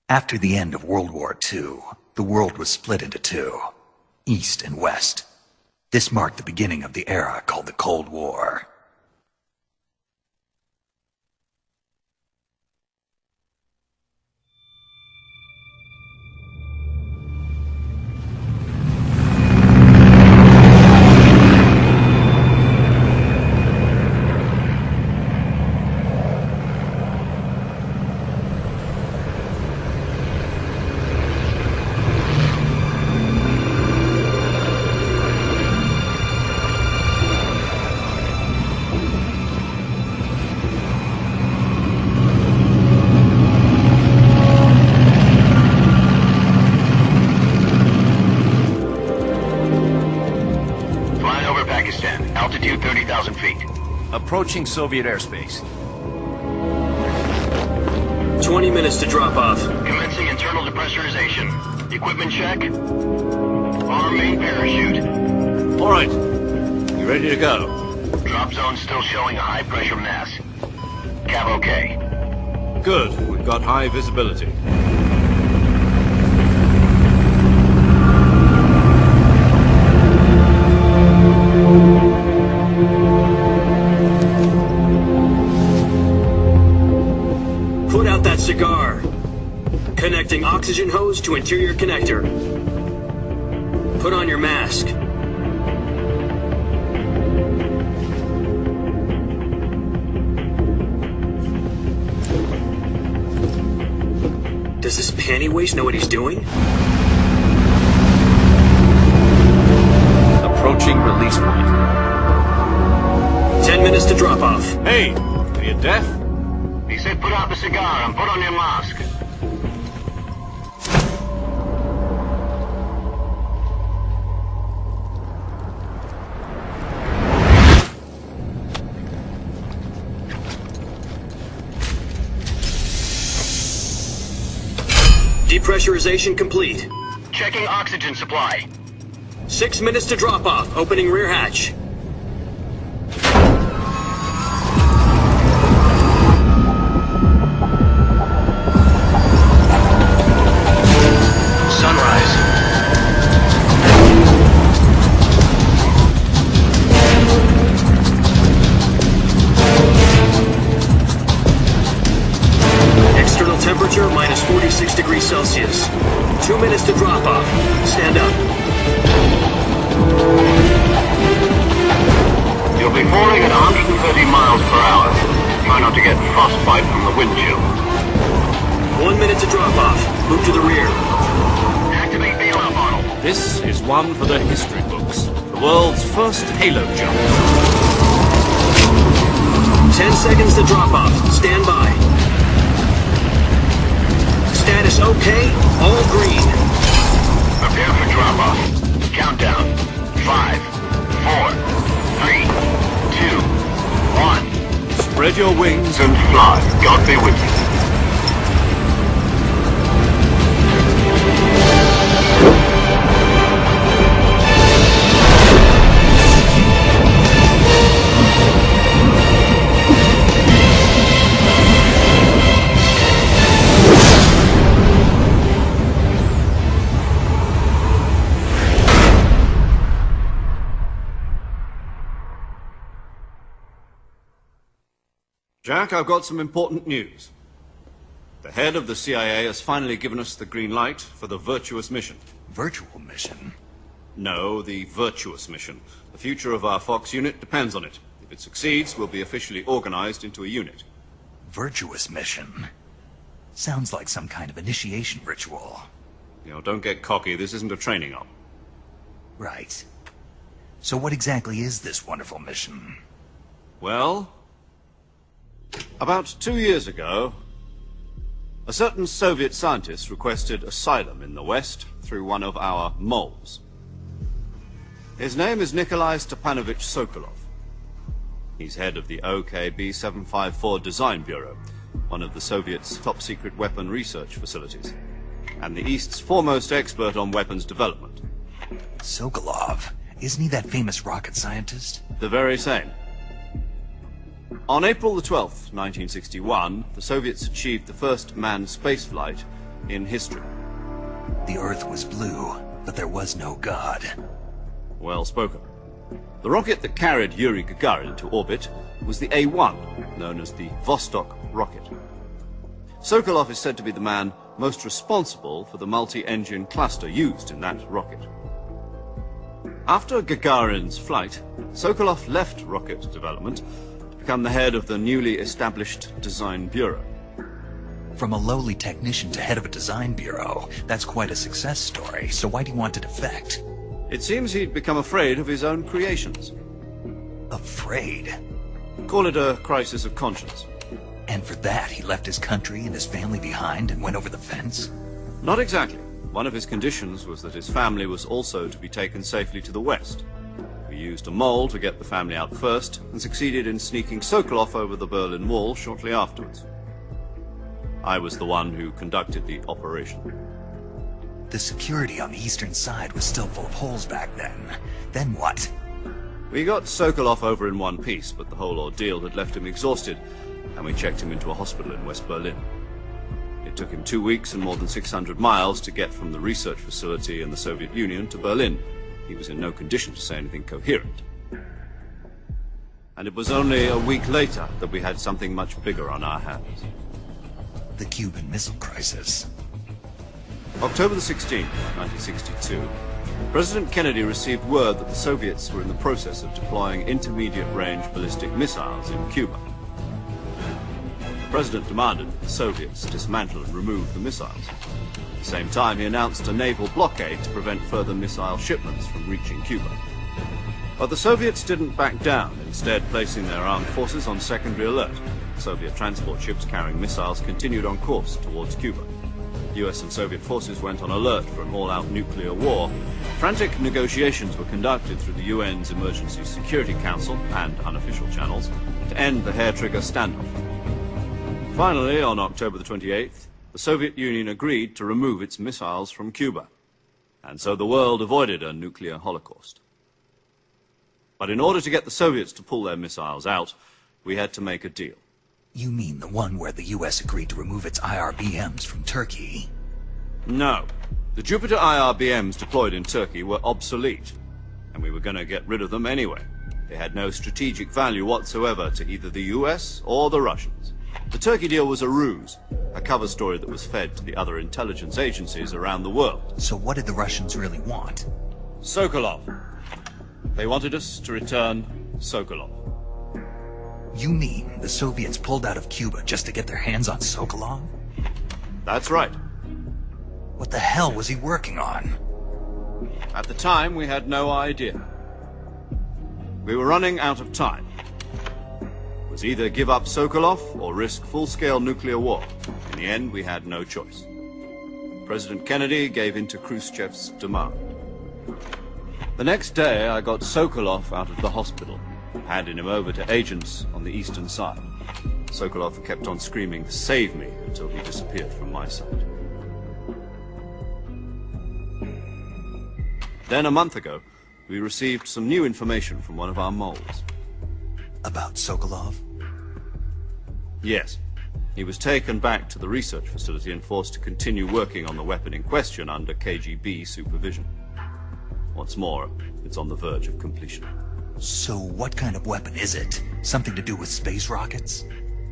After the end of World War II, the world was split into two, East and West. This marked the beginning of the era called the Cold War. Altitude 30,000 feet. Approaching Soviet airspace. 20 minutes to drop off. Commencing internal depressurization. Equipment check. Arm main parachute. All right. You ready to go? Drop zone still showing a high pressure mass. Cav okay. Good. We've got high visibility. Put out that cigar. Connecting oxygen hose to interior connector. Put on your mask. Does this panty waste know what he's doing? Approaching release point. 10 minutes to drop off. Hey, are you deaf? He said put out the cigar and put on your mask. Depressurization complete. Checking oxygen supply. 6 minutes to drop off. Opening rear hatch. Sunrise. External temperature minus 46 degrees Celsius. 2 minutes to drop off. Stand up. You'll be falling at 130 miles per hour. Try not to get frostbite from the wind chill. 1 minute to drop off. Move to the rear. Activate bailout model. This is one for the history books. The world's first halo jump. 10 seconds to drop off. Stand by. Status okay. All green. Prepare for drop-off. Countdown. 5, 4, 3, 2, 1. Spread your wings And fly. God be with you. Jack, I've got some important news. The head of the CIA has finally given us the green light for the virtuous mission. Virtual mission? No, the virtuous mission. The future of our Fox unit depends on it. If it succeeds, we'll be officially organized into a unit. Virtuous mission? Sounds like some kind of initiation ritual. You know, don't get cocky. This isn't a training op. Right. So what exactly is this wonderful mission? Well, about 2 years ago, a certain Soviet scientist requested asylum in the West through one of our moles. His name is Nikolai Stepanovich Sokolov. He's head of the OKB 754 Design Bureau, one of the Soviets' top-secret weapon research facilities, and the East's foremost expert on weapons development. Sokolov? Isn't he that famous rocket scientist? The very same. On April the 12th, 1961, the Soviets achieved the first manned spaceflight in history. The Earth was blue, but there was no God. Well spoken. The rocket that carried Yuri Gagarin to orbit was the A-1, known as the Vostok rocket. Sokolov is said to be the man most responsible for the multi-engine cluster used in that rocket. After Gagarin's flight, Sokolov left rocket development to become the head of the newly established Design Bureau. From a lowly technician to head of a design bureau, that's quite a success story, so why do you want to defect? It seems he'd become afraid of his own creations. Afraid? Call it a crisis of conscience. And for that, he left his country and his family behind and went over the fence? Not exactly. One of his conditions was that his family was also to be taken safely to the west. We used a mole to get the family out first, and succeeded in sneaking Sokolov over the Berlin Wall shortly afterwards. I was the one who conducted the operation. The security on the eastern side was still full of holes back then. Then what? We got Sokolov over in one piece, but the whole ordeal had left him exhausted, and we checked him into a hospital in West Berlin. It took him 2 weeks and more than 600 miles to get from the research facility in the Soviet Union to Berlin. He was in no condition to say anything coherent. And it was only a week later that we had something much bigger on our hands. The Cuban Missile Crisis. October the 16th, 1962, President Kennedy received word that the Soviets were in the process of deploying intermediate-range ballistic missiles in Cuba. The President demanded that the Soviets dismantle and remove the missiles. At the same time, he announced a naval blockade to prevent further missile shipments from reaching Cuba. But the Soviets didn't back down, instead placing their armed forces on secondary alert. Soviet transport ships carrying missiles continued on course towards Cuba. US and Soviet forces went on alert for an all-out nuclear war. Frantic negotiations were conducted through the UN's Emergency Security Council and unofficial channels to end the hair-trigger standoff. Finally, on October the 28th, the Soviet Union agreed to remove its missiles from Cuba, and so the world avoided a nuclear holocaust. But in order to get the Soviets to pull their missiles out, we had to make a deal. You mean the one where the US agreed to remove its IRBMs from Turkey? No. The Jupiter IRBMs deployed in Turkey were obsolete, and we were going to get rid of them anyway. They had no strategic value whatsoever to either the US or the Russians. The Turkey deal was a ruse, a cover story that was fed to the other intelligence agencies around the world. So what did the Russians really want? Sokolov. They wanted us to return Sokolov. You mean the Soviets pulled out of Cuba just to get their hands on Sokolov? That's right. What the hell was he working on? At the time, we had no idea. We were running out of time. It was either give up Sokolov or risk full-scale nuclear war. In the end, we had no choice. President Kennedy gave in to Khrushchev's demand. The next day, I got Sokolov out of the hospital, handing him over to agents on the eastern side. Sokolov kept on screaming, "Save me," until he disappeared from my sight. Then, a month ago, we received some new information from one of our moles. About Sokolov? Yes. He was taken back to the research facility and forced to continue working on the weapon in question under KGB supervision. What's more, it's on the verge of completion. So what kind of weapon is it? Something to do with space rockets?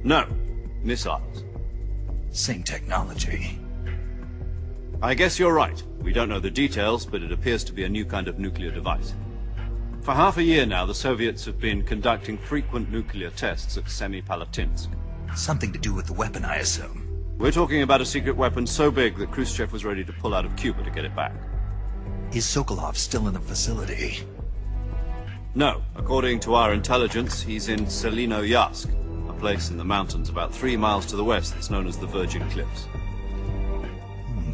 No, missiles. Same technology. I guess you're right. We don't know the details, but it appears to be a new kind of nuclear device. For half a year now, the Soviets have been conducting frequent nuclear tests at Semipalatinsk. Something to do with the weapon, I assume. We're talking about a secret weapon so big that Khrushchev was ready to pull out of Cuba to get it back. Is Sokolov still in the facility? No. According to our intelligence, he's in Selinoyarsk, a place in the mountains about 3 miles to the west that's known as the Virgin Cliffs.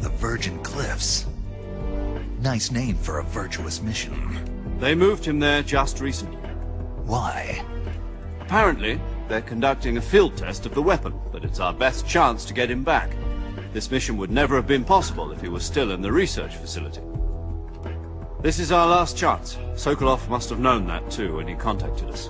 The Virgin Cliffs. Nice name for a virtuous mission. They moved him there just recently. Why? Apparently, they're conducting a field test of the weapon, but it's our best chance to get him back. This mission would never have been possible if he was still in the research facility. This is our last chance. Sokolov must have known that too when he contacted us.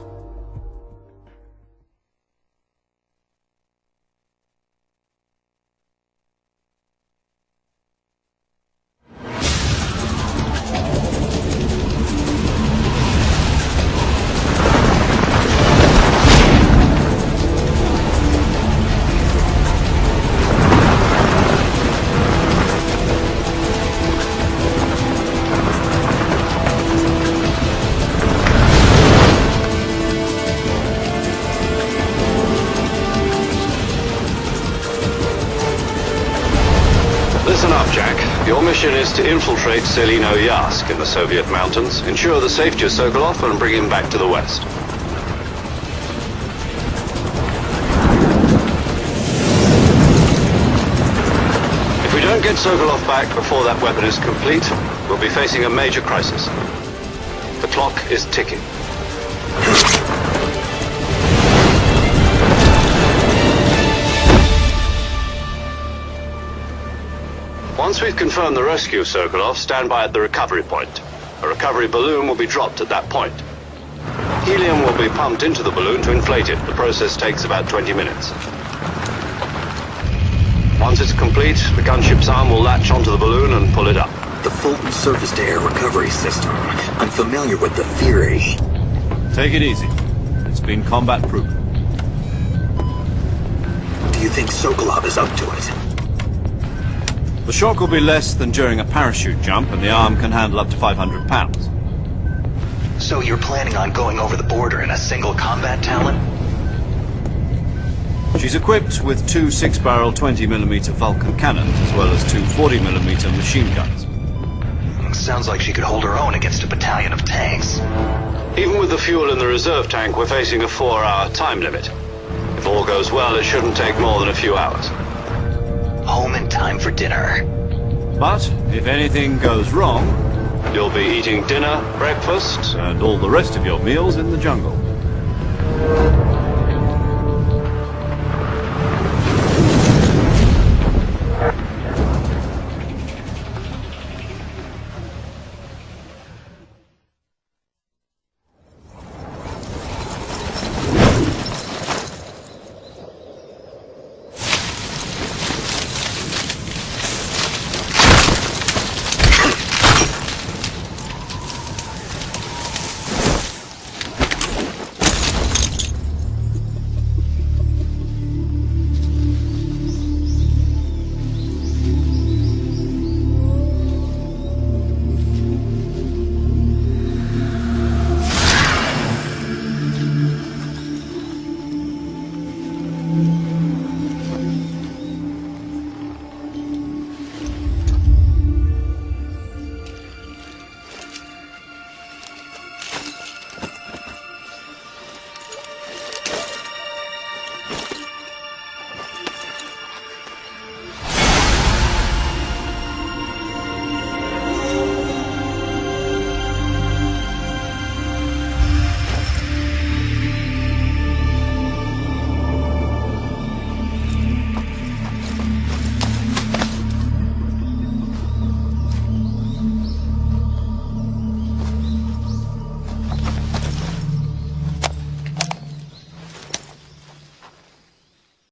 Listen up, Jack. Your mission is to infiltrate Selino Yask in the Soviet mountains, ensure the safety of Sokolov, and bring him back to the West. If we don't get Sokolov back before that weapon is complete, we'll be facing a major crisis. The clock is ticking. Once we've confirmed the rescue of Sokolov, stand by at the recovery point. A recovery balloon will be dropped at that point. Helium will be pumped into the balloon to inflate it. The process takes about 20 minutes. Once it's complete, the gunship's arm will latch onto the balloon and pull it up. The Fulton surface-to-air recovery system. I'm familiar with the theory. Take it easy. It's been combat-proven. Do you think Sokolov is up to it? The shock will be less than during a parachute jump, and the arm can handle up to 500 pounds. So you're planning on going over the border in a single combat Talon? She's equipped with two 6-barrel 20mm Vulcan cannons, as well as two 40mm machine guns. Sounds like she could hold her own against a battalion of tanks. Even with the fuel in the reserve tank, we're facing a 4-hour time limit. If all goes well, it shouldn't take more than a few hours. Home in time for dinner. But if anything goes wrong, You'll be eating dinner, breakfast, and all the rest of your meals in the jungle.